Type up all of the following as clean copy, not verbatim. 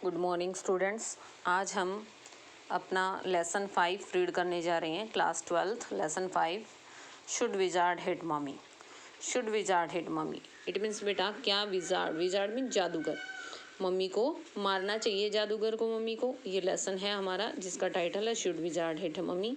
Good morning students. आज हम अपना लेसन 5 रीड करने जा रहे हैं, class 12 lesson 5। Should wizard hit mummy. Should wizard hit mummy it means बेटा क्या विजार्ड, विजार्ड मीन जादूगर, मम्मी को मारना चाहिए, जादूगर को, मम्मी को। ये लेसन है हमारा जिसका टाइटल है शुड विजार्ड हिट मम्मी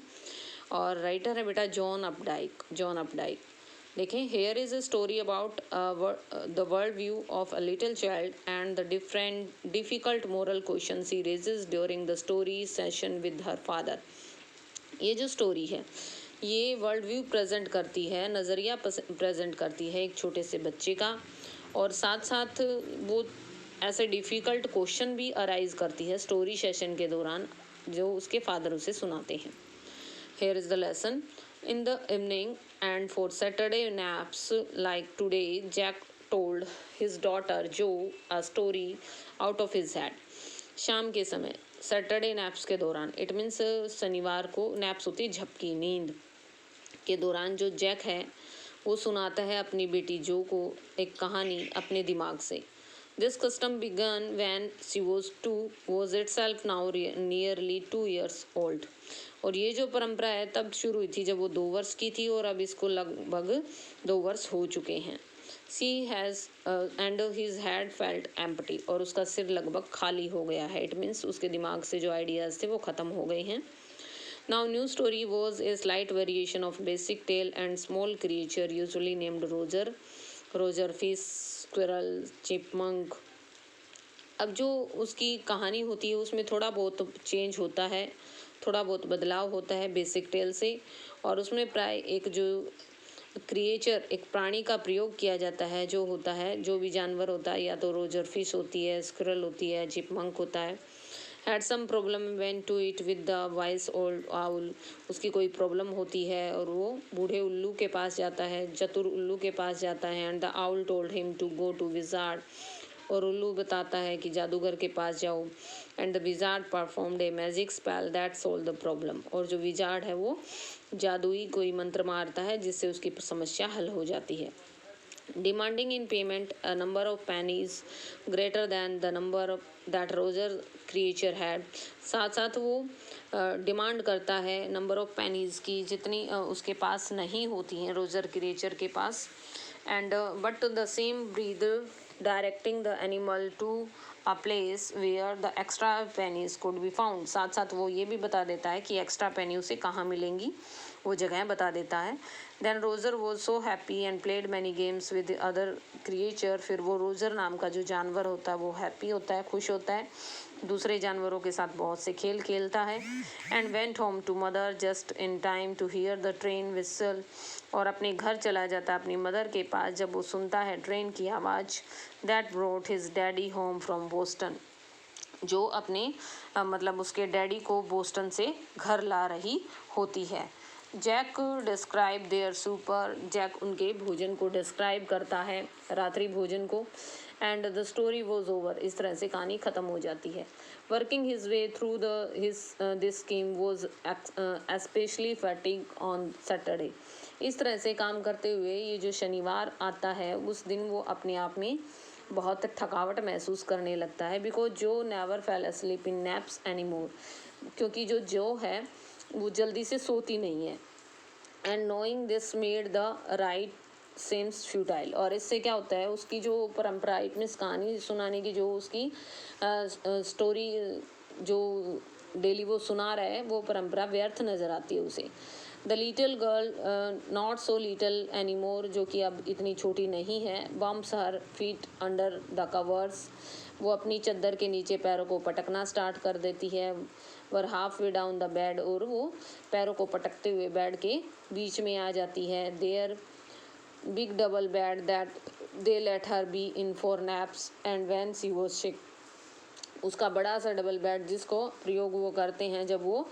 और राइटर है बेटा जॉन अपडाइक। जॉन अपडाइक। देखें, here is a story about the world view of a little child and the different difficult moral question he raises during the story session with her father. ये जो story है ये world view present करती है, नज़रिया present करती है एक छोटे से बच्चे का, और साथ साथ वो ऐसे डिफ़िकल्ट क्वेश्चन भी अराइज करती है स्टोरी सेशन के दौरान जो उसके फादर उसे सुनाते हैं। Here is the lesson. In the evening and for Saturday naps like today, Jack told his daughter Jo a story out of his head. शाम के समय सैटरडे नैप्स के दौरान, इट मीन्स शनिवार को नैप्स होती झपकी नींद के दौरान, जो जैक है वो सुनाता है अपनी बेटी जो को एक कहानी अपने दिमाग से। This custom began when she was 2, was itself now nearly 2 years old. और ये जो परंपरा है तब शुरू हुई थी जब वो 2 वर्ष की थी और अब इसको लगभग 2 वर्ष हो चुके हैं। She has and his head felt empty, और उसका सिर लगभग खाली हो गया है। इट मीन्स उसके दिमाग से जो आइडियाज़ थे वो ख़त्म हो गए हैं। Now new story was a slight variation of basic tale and small creature usually named Roger, Roger fish, squirrel, chipmunk। अब जो उसकी कहानी होती है उसमें थोड़ा बहुत चेंज होता है, थोड़ा बहुत बदलाव होता है बेसिक टेल से, और उसमें प्राय एक जो क्रिएचर, एक प्राणी का प्रयोग किया जाता है, जो होता है, जो भी जानवर होता है, या तो रोजर फिश होती है, स्क्विरल होती है, चिपमंक होता है। Had some problem when to it with the wise old owl. उसकी कोई प्रॉब्लम होती है और वो बूढ़े उल्लू के पास जाता है, चतुर उल्लू के पास जाता है। And the owl told him to go to wizard, और उल्लू बताता है कि जादूगर के पास जाओ। And the wizard performed a magic spell that solve the problem, और जो विजार्ड है वो जादुई कोई मंत्र मारता है जिससे उसकी समस्या हल हो जाती है। Demanding in payment a number of pennies greater than the number that Roger creature had. साथ साथ वो डिमांड करता है नंबर ऑफ पेनीज की, जितनी उसके पास नहीं होती हैं रोजर क्रिएचर के पास। And but the same breather directing the animal to a place where the extra pennies could be found. साथ साथ वो ये भी बता देता है कि एक्स्ट्रा पेनी उसे कहाँ मिलेंगी, वो जगह बता देता है। Then Roger was so happy and played many games with other creature. फिर वो रोजर नाम का जो जानवर होता है वो हैप्पी होता है, खुश होता है, दूसरे जानवरों के साथ बहुत से खेल खेलता है। And went home to mother just in time to hear the train whistle, और अपने घर चला जाता है अपनी मदर के पास जब वो सुनता है ट्रेन की आवाज़। That brought his daddy home from Boston, जो अपने मतलब उसके डैडी को बोस्टन से घर ला रही होती है। Jack describe their supper, Jack उनके भोजन को डिस्क्राइब करता है, रात्रि भोजन को। And the story was over, इस तरह से कहानी ख़त्म हो जाती है। Working his way through this scheme was especially fatigue on Saturday. इस तरह से काम करते हुए ये जो शनिवार आता है उस दिन वो अपने आप में बहुत थकावट महसूस करने लगता है। Because Jo never fell asleep in naps any more, क्योंकि जो है वो जल्दी से सोती नहीं है। And knowing this made the rite seems futile, और इससे क्या होता है उसकी जो परंपरा, इट मीन्स कहानी सुनाने की जो उसकी स्टोरी जो डेली वो सुना रहा है वो परंपरा व्यर्थ नज़र आती है उसे। The little girl, not so little any more, जो कि अब इतनी छोटी नहीं है, bumps her feet under the covers, वो अपनी चद्दर के नीचे पैरों को पटकना स्टार्ट कर देती है। Were halfway down the bed, और वो पैरों को पटकते हुए बेड के बीच में आ जाती है। Their big double bed that they let her be in for naps and when she was sick, उसका बड़ा सा डबल बेड जिसको प्रयोग वो करते हैं जब वो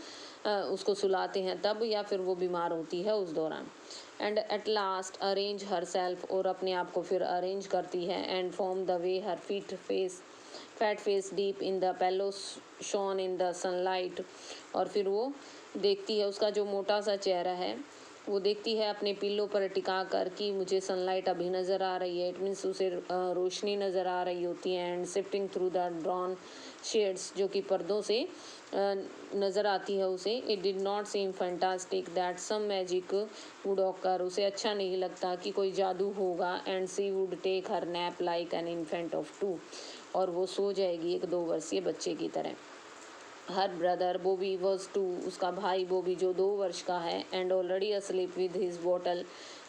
उसको सुलाते हैं तब, या फिर वो बीमार होती है उस दौरान। And at last arrange her self, और अपने आप को फिर अरेंज करती है। And form the way her fat face deep in the पेलो शॉन इन द सनलाइट, और फिर वो देखती है उसका जो मोटा सा चेहरा है वो देखती है अपने पिल्लों पर टिका कर कि मुझे सनलाइट अभी नज़र आ रही है। इट मीन्स उसे रोशनी नज़र आ रही होती है। And shifting through the drawn shades, जो कि पर्दों से नज़र आती है उसे। It did not seem fantastic that some magic would occur, उसे अच्छा नहीं लगता कि कोई जादू होगा। And she would take her nap like an infant of 2, और वो सो जाएगी एक 2 वर्षीय बच्चे की तरह। हर ब्रदर बॉबी वॉज 2, उसका भाई बॉबी जो 2 वर्ष का है, and already asleep with his bottle,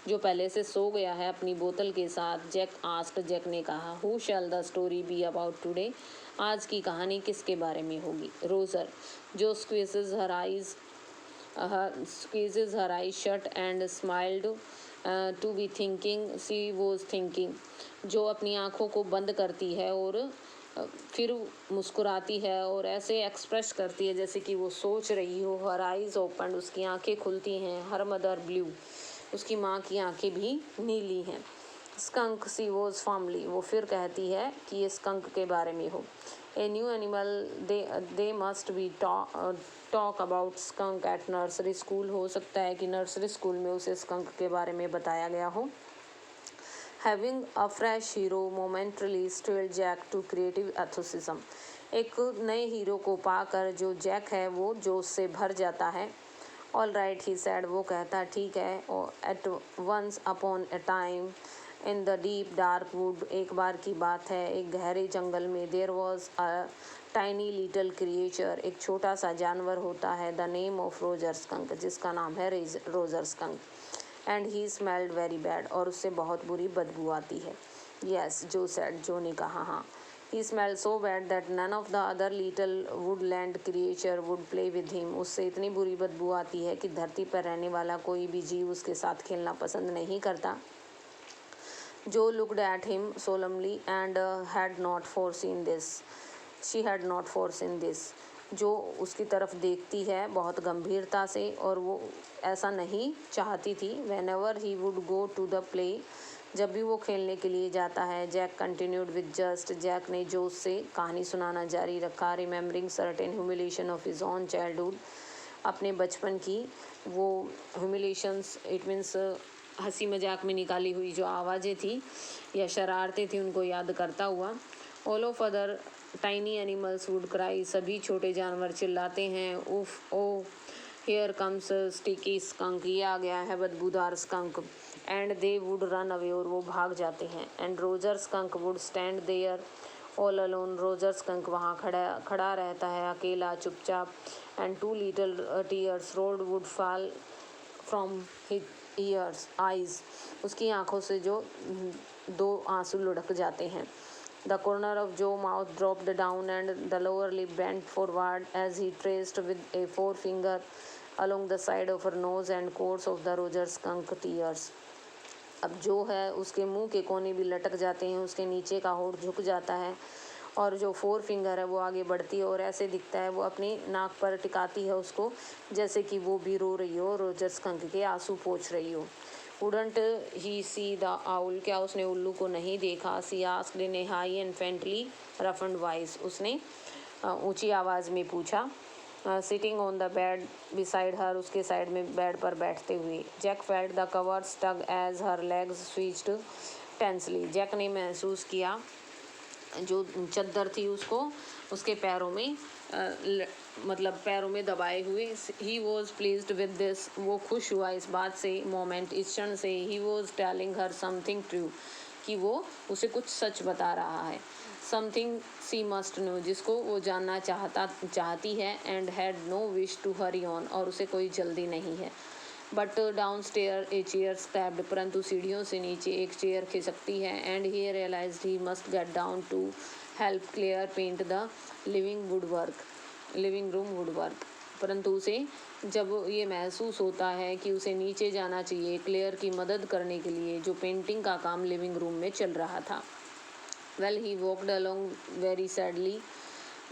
जो पहले से सो गया है अपनी बोतल के साथ। जैक आस्क्ड, जैक ने कहा, who shell the story be about today, आज की कहानी किसके बारे में होगी। रोजर, जो squeezes her eyes shut and smiled to be thinking she was thinking, जो अपनी आँखों को बंद करती है और फिर मुस्कुराती है और ऐसे एक्सप्रेस करती है जैसे कि वो सोच रही हो। हर आइज़ ओपन, उसकी आंखें खुलती हैं। हर मदर ब्लू, उसकी माँ की आंखें भी नीली हैं। स्कंक, सी वॉज फॉर्मली, वो फिर कहती है कि ये स्कंक के बारे में हो। A new animal, they must be talk about skunk at nursery school, हो सकता है कि नर्सरी स्कूल में उसे स्कंक के बारे में बताया गया हो। Having a fresh hero momentarily stirred Jack to creative enthusiasm, एक नए हीरो को पाकर जो जैक है वो जोश से भर जाता है। ऑल राइट ही सैड, वो कहता ठीक है। At once upon a time in the deep dark wood, एक बार की बात है एक गहरे जंगल में। There was a tiny little creature, एक छोटा सा जानवर होता है। The name of Roger skunk, जिसका नाम है Roger skunk. And he smelled very bad, और उससे बहुत बुरी बदबू आती है। येस, जो सैड, जो ने कहा, हाँ। He smelled so bad that none of the other little woodland creature would play with him, उससे इतनी बुरी बदबू आती है कि धरती पर रहने वाला कोई भी जीव उसके साथ खेलना पसंद नहीं करता। जो looked at him solemnly and had not foreseen this, she had not foreseen this, जो उसकी तरफ देखती है बहुत गंभीरता से और वो ऐसा नहीं चाहती थी। Whenever he would go to the play, जब भी वो खेलने के लिए जाता है। Jack continued with just, Jack ने जोश से कहानी सुनाना जारी रखा। Remembering certain humiliation of his own childhood, अपने बचपन की वो ह्यूमिलेशंस, इट मीन्स हंसी मजाक में निकाली हुई जो आवाज़ें थी या शरारतें थी, उनको याद करता हुआ। All of other tiny animals would cry, सभी छोटे जानवर चिल्लाते हैं, उफ oh here comes stinky skunk, ये आ गया है बदबूदार skunk. And they would run away, और वो भाग जाते हैं। And Roger skunk would stand there all alone, Roger skunk वहाँ खड़ा रहता है अकेला चुपचाप। And 2 little tears rolled would fall from his ears eyes, उसकी आंखों से जो 2 आंसू लुढ़क जाते हैं। The corner of Joe's mouth dropped down and the lower lip bent forward as he traced with a forefinger along the side of her nose and course of the Roger skunk tears. अब जो है उसके मुंह के कोने भी लटक जाते हैं, उसके नीचे का होंठ झुक जाता है और जो 4 फिंगर है वो आगे बढ़ती है और ऐसे दिखता है वो अपनी नाक पर टिकाती है उसको, जैसे कि वो भी रो रही हो, रोजर स्कंक के आंसू पोंछ रही हो। Wouldn't he see the owl, क्या उसने उल्लू को नहीं देखा। She asked in a high and faintly roughened voice, उसने ऊंची आवाज़ में पूछा। Sitting on the bed beside her, उसके साइड में बेड पर बैठते हुए। Jack felt the covers tug as her legs switched tensely, Jack ने महसूस किया जो चद्दर थी उसको उसके पैरों में मतलब पैरों में दबाए हुए। He was pleased with this, वो खुश हुआ इस बात से, मोमेंट, इस क्षण से। He was telling her something true, कि वो उसे कुछ सच बता रहा है। समथिंग सी मस्ट नो, जिसको वो जानना चाहती है। And had no wish to hurry on, और उसे कोई जल्दी नहीं है। But down stair a chair stabbed, परंतु सीढ़ियों से नीचे एक चेयर खिसकती है। And he realised he must get down to help Claire paint the living room woodwork, परंतु उसे जब ये महसूस होता है कि उसे नीचे जाना चाहिए क्लेयर की मदद करने के लिए, जो पेंटिंग का काम लिविंग रूम में चल रहा था। Well he walked along very sadly,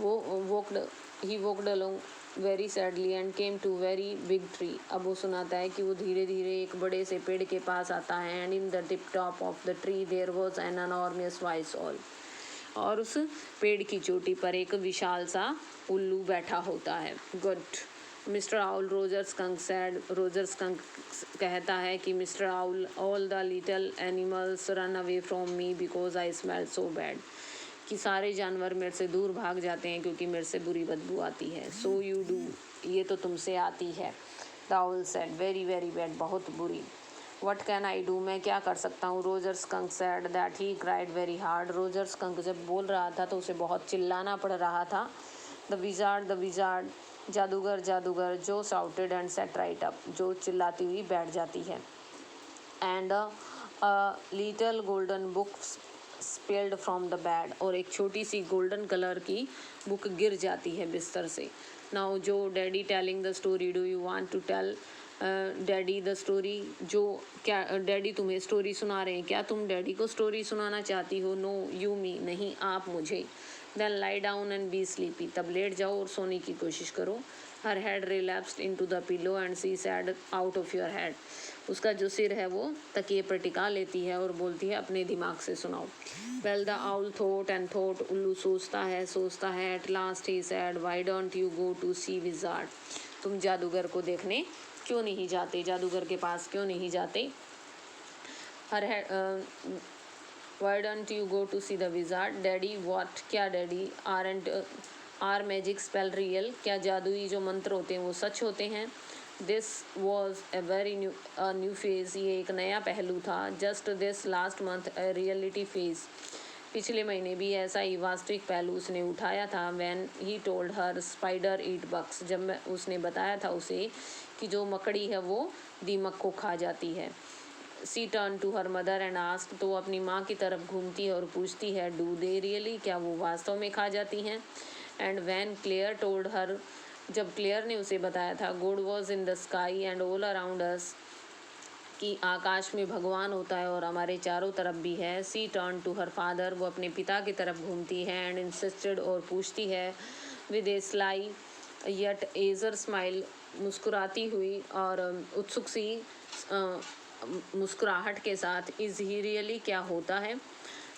he walked along very sadly and came to very big tree, अब वो सुनाता है कि वो धीरे धीरे एक बड़े से पेड़ के पास आता है। And in the tip top of the tree there was an enormous voice all, और उस पेड़ की चोटी पर एक विशाल सा उल्लू बैठा होता है। Good, mister owl Roger skunk said, Roger skunk कहता है कि mister owl, all the little animals run away from me because I smell so bad, कि सारे जानवर मेरे से दूर भाग जाते हैं क्योंकि मेरे से बुरी बदबू आती है। सो यू डू, ये तो तुमसे आती है। The owl said, very very bad, बहुत बुरी। वट कैन आई डू, मैं क्या कर सकता हूँ। Roger skunk sad that he cried very hard, Roger skunk जब बोल रहा था तो उसे बहुत चिल्लाना पड़ रहा था। द विजार्ड, जादूगर जादूगर, जो shouted and sat right up, Jo चिल्लाती हुई बैठ जाती है। And little golden book spilled from the bed, और एक छोटी सी गोल्डन कलर की बुक गिर जाती है बिस्तर से। Now Jo daddy telling the story, do you want to tell daddy the story, Jo क्या डैडी तुम्हें स्टोरी सुना रहे हैं, क्या तुम डैडी को स्टोरी सुनाना चाहती हो। नो यू मी, नहीं आप मुझे। Then lie down and be sleepy, तब लेट जाओ और सोने की कोशिश करो। Her head relapsed into the pillow and she said out of your head, उसका जो सिर है वो तकिए पर टिका लेती है और बोलती है अपने दिमाग से सुनाओ। Well the owl thought and thought, उल्लू सोचता है। At last he said, why don't you go to see wizard, तुम जादूगर को देखने क्यों नहीं जाते, जादूगर के पास क्यों नहीं जाते। Her why don't you go to see the wizard, daddy what, क्या daddy, are magic spell real, क्या जादुई जो मंत्र होते हैं वो सच होते हैं। This was a very new phase, ये एक नया पहलू था। Just this last month a reality phase, पिछले महीने भी ऐसा ही वास्तविक पहलू उसने उठाया था। When he told her spider eat bugs, जब उसने बताया था उसे कि जो मकड़ी है वो दीमक को खा जाती है। She turn to her mother and ask, तो वो अपनी माँ की तरफ घूमती है और पूछती है डू दे रियली, क्या वो वास्तव में खा जाती हैं। And when Claire told her, जब क्लेयर ने उसे बताया था God was in the sky and all around us, कि आकाश में भगवान होता है और हमारे चारों तरफ भी है। She turn to her father, वो अपने पिता की तरफ घूमती है एंड इंसिस्टेड, और पूछती है with a sly yet eager smile, मुस्कुराती हुई और उत्सुक सी मुस्कुराहट के साथ, इज़ ही रियली, क्या होता है।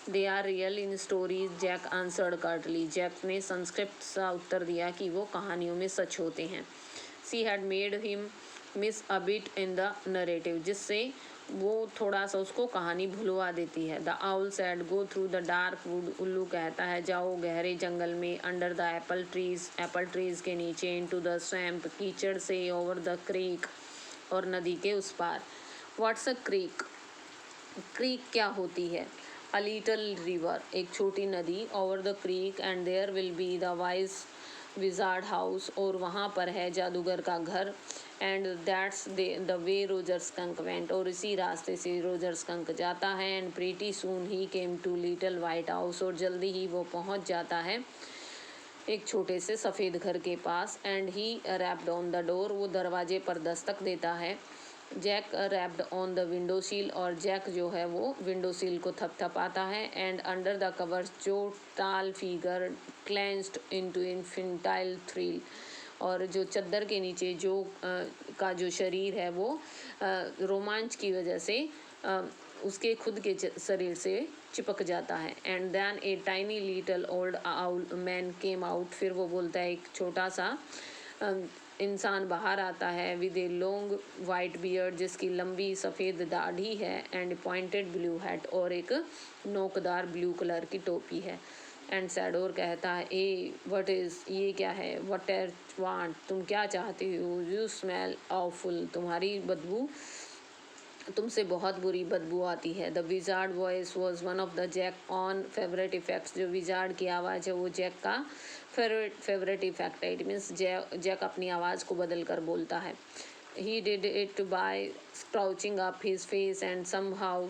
They are real in stories, Jack answered curtly, Jack ने संस्कृत सा उत्तर दिया कि वो कहानियों में सच होते हैं। She had made him miss a bit in the narrative, जिससे वो थोड़ा सा उसको कहानी भुलवा देती है। The owl said go through the dark would, उल्लू कहता है जाओ गहरे जंगल में। अंडर द एप्पल ट्रीज के नीचे। इनटू द स्वैम्प, कीचड़ से। ओवर द क्रीक, और नदी के उस पार। व्हाट्स अ क्रीक, क्रीक क्या होती है। अ लिटल रिवर, एक छोटी नदी। Over the creek and there will be the wise wizard house, और वहाँ पर है जादूगर का घर। And that's the way Roger skunk went, और इसी रास्ते से रोजर स्कंक जाता है। And pretty soon he came to little white house, और जल्दी ही वो पहुँच जाता है एक छोटे से सफ़ेद घर के पास। And he rapped on the door, वो दरवाजे पर दस्तक देता है। Jack rapped on the window sill, और जैक जो है वो विंडो सील को थपथपाता है। एंड अंडर द कवर्स, जो टाल फिगर क्लेंस्ड इनटू इन्फिंटाइल थ्रिल, और जो चद्दर के नीचे जो का जो शरीर है वो रोमांच की वजह से उसके खुद के शरीर से चिपक जाता है। And then a tiny little old owl man came out, फिर वो बोलता है एक छोटा सा इंसान बाहर आता है। With a long white beard, जिसकी लंबी सफ़ेद दाढ़ी है। एंड पॉइंटेड ब्लू हैट, और एक नोकदार ब्लू कलर की टोपी है। एंड सैडोर कहता है ए व्हाट इज़, ये क्या है। व्हाट एर वांट, तुम क्या चाहती हो। यू स्मेल ऑफुल, तुम्हारी बदबू, तुमसे बहुत बुरी बदबू आती है। The wizard voice was one of the Jack on favourite effects, जो विजार्ड की आवाज़ है वो जैक का फेवरेट इफेक्ट है। इट मीन्स जैक अपनी आवाज़ को बदल कर बोलता है। He did it by scrunching up his face and somehow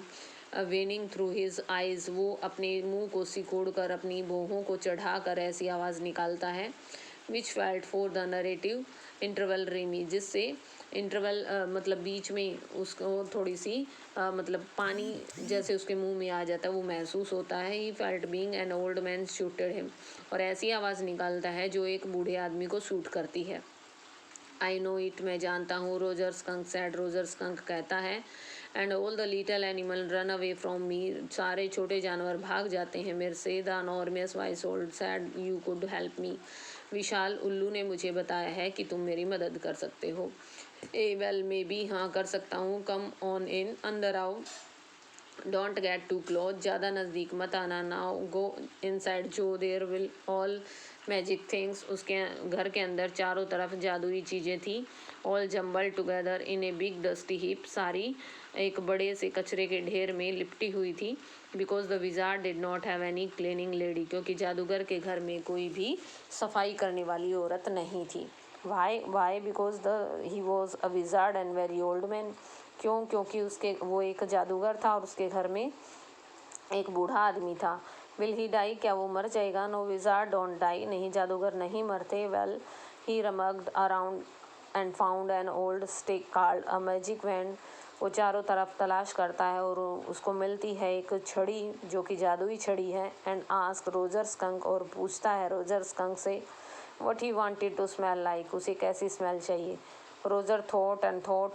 whining through his eyes, वो अपने मुंह को सिकोड़ कर अपनी भौहों को चढ़ा कर ऐसी आवाज़ निकालता है। Which felt for the narrative interval रीमी, जिससे इंटरवल मतलब बीच में उसको थोड़ी सी मतलब पानी जैसे उसके मुंह में आ जाता है वो महसूस होता है। He felt being an old man shooted him, और ऐसी आवाज़ निकालता है जो एक बूढ़े आदमी को शूट करती है। आई नो इट, मैं जानता हूँ। Roger skunk said, Roger skunk कहता है। And all the little animal run away from me, सारे छोटे जानवर भाग जाते हैं मेरे से। The enormous voice said you could help me, विशाल उल्लू ने मुझे बताया है कि तुम मेरी मदद कर सकते हो। ए वेल मे बी, हाँ कर सकता हूँ। कम ऑन इन, अंदर आओ। डोंट गेट टू क्लोज, ज़्यादा नज़दीक मत आना। Now go inside Jo there will all magic things, उसके घर के अंदर चारों तरफ जादुई चीज़ें थी। All jumble together in a big dusty heap, सारी एक बड़े से कचरे के ढेर में लिपटी हुई थी। Because the wizard did not have any cleaning lady, क्योंकि जादूगर के घर में कोई भी सफाई करने वाली औरत नहीं थी। Why because he was a wizard and very old man, क्यों? क्योंकि वो एक जादूगर था और उसके घर में एक बूढ़ा आदमी था। विल ही डाई, क्या वो मर जाएगा? नो विजार्ड डोंट डाई, नहीं जादूगर नहीं मरते। Well he rummaged around and found an old stick called a magic wand, वो चारों तरफ तलाश करता है और उसको मिलती है एक छड़ी जो कि जादुई छड़ी है। एंड आस्क रोजर स्कंक, और पूछता है रोजर स्कंक से what he wanted to smell like, उसे कैसी स्मेल चाहिए। Roger thought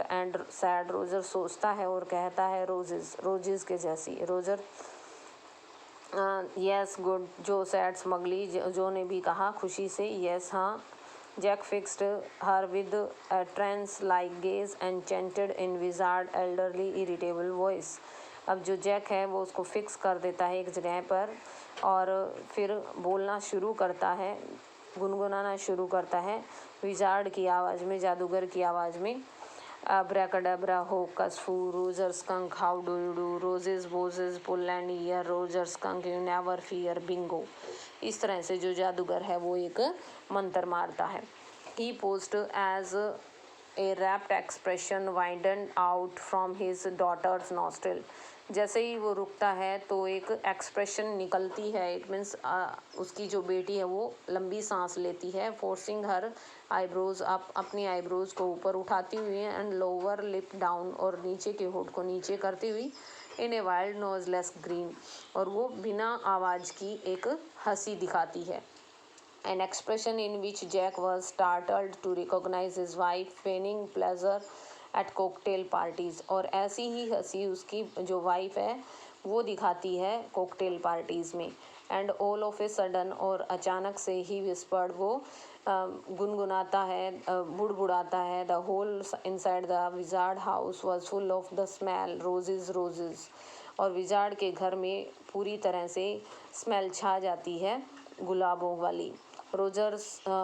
and said, Roger सोचता है और कहता है रोजेस के जैसी। Roger yes good, Jo said smugly, Jo ने भी कहा खुशी से यस हाँ। Jack fixed her with a trance like gaze and chanted in wizard elderly irritable voice, अब जो जैक है वो उसको फिक्स कर देता है एक जगह पर और फिर बोलना शुरू करता है, गुनगुनाना शुरू करता है विजार्ड की आवाज़ में, जादूगर की आवाज़ में। Abracadabra hocus poo, Roger Skunk how do you do, roses boses pull and ear, Roger Skunk you never fear bingo. इस तरह से जो जादूगर है वो एक मंत्र मारता है। He post as a rapt expression widen out from his daughter's nostril, जैसे ही वो रुकता है तो एक एक्सप्रेशन निकलती है, इट मीन्स उसकी जो बेटी है वो लंबी सांस लेती है। फोर्सिंग हर आईब्रोज अप, अपनी आईब्रोज को ऊपर उठाती हुई एंड लोअर लिप डाउन, और नीचे के होठ को नीचे करती हुई। इन ए वाइल्ड नोजलेस ग्रीन, और वो बिना आवाज़ की एक हंसी दिखाती है। An expression in which Jack was startled to recognize his wife feigning pleasure at cocktail parties, और ऐसी ही हंसी उसकी जो वाइफ है वो दिखाती है कॉकटेल पार्टीज़ में। And all of a sudden, और अचानक से ही विस्पर्ड, वो गुनगुनाता है, बुड़बुड़ाता है। The whole inside the wizard house was full of the smell roses, और विजार्ड के घर में पूरी तरह से स्मेल छा जाती है गुलाबों वाली। Roger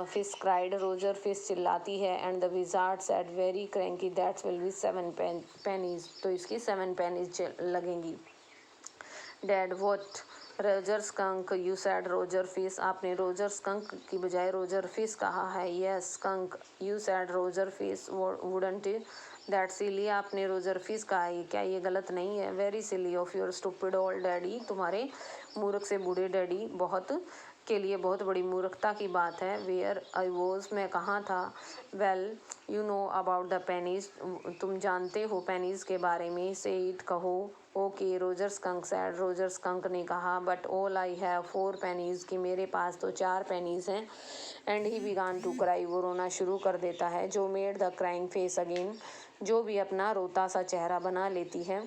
Fish cried, Roger Fish चिल्लाती है। And the wizard said very cranky that's will be 7 pennies, तो इसकी 7 पेनीज लगेंगी। Dad what, Roger Skunk you said Roger Fish, आपने रोजर स्कंक की बजाय रोजर फिश कहा है। Yes Skunk you said Roger Fish, wouldn't that silly, आपने Roger Fish कहा है, क्या ये गलत नहीं है? Very silly of your stupid old daddy, तुम्हारे मूर्ख से बूढ़े डैडी के लिए बहुत बड़ी मूर्खता की बात है। वेयर आई वॉज, मैं कहाँ था। Well you know about the pennies, तुम जानते हो पेनीज के बारे में। से इट, कहो। Okay Roger skunk said, Roger skunk ने कहा। But all I have 4 pennies, कि मेरे पास तो 4 पेनीज हैं। And he began to cry, वो रोना शुरू कर देता है। Jo made the crying face again, Jo भी अपना रोता सा चेहरा बना लेती है।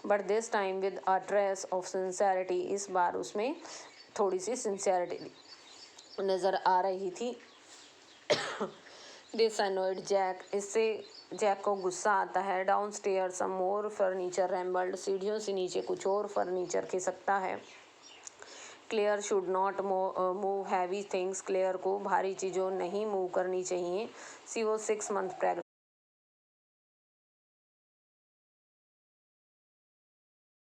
But this time with a trace of sincerity, इस बार उसमें थोड़ी सी सिंसियरिटी नज़र आ रही थी। दिस अनोयड जैक, इससे जैक को गुस्सा आता है। Down stair some more furniture rumbled, सीढ़ियों से नीचे कुछ और फर्नीचर खिसकता है। Claire should not move heavy things, Claire को भारी चीज़ों नहीं मूव करनी चाहिए। सी वो 6 मंथ प्रेगनेंट,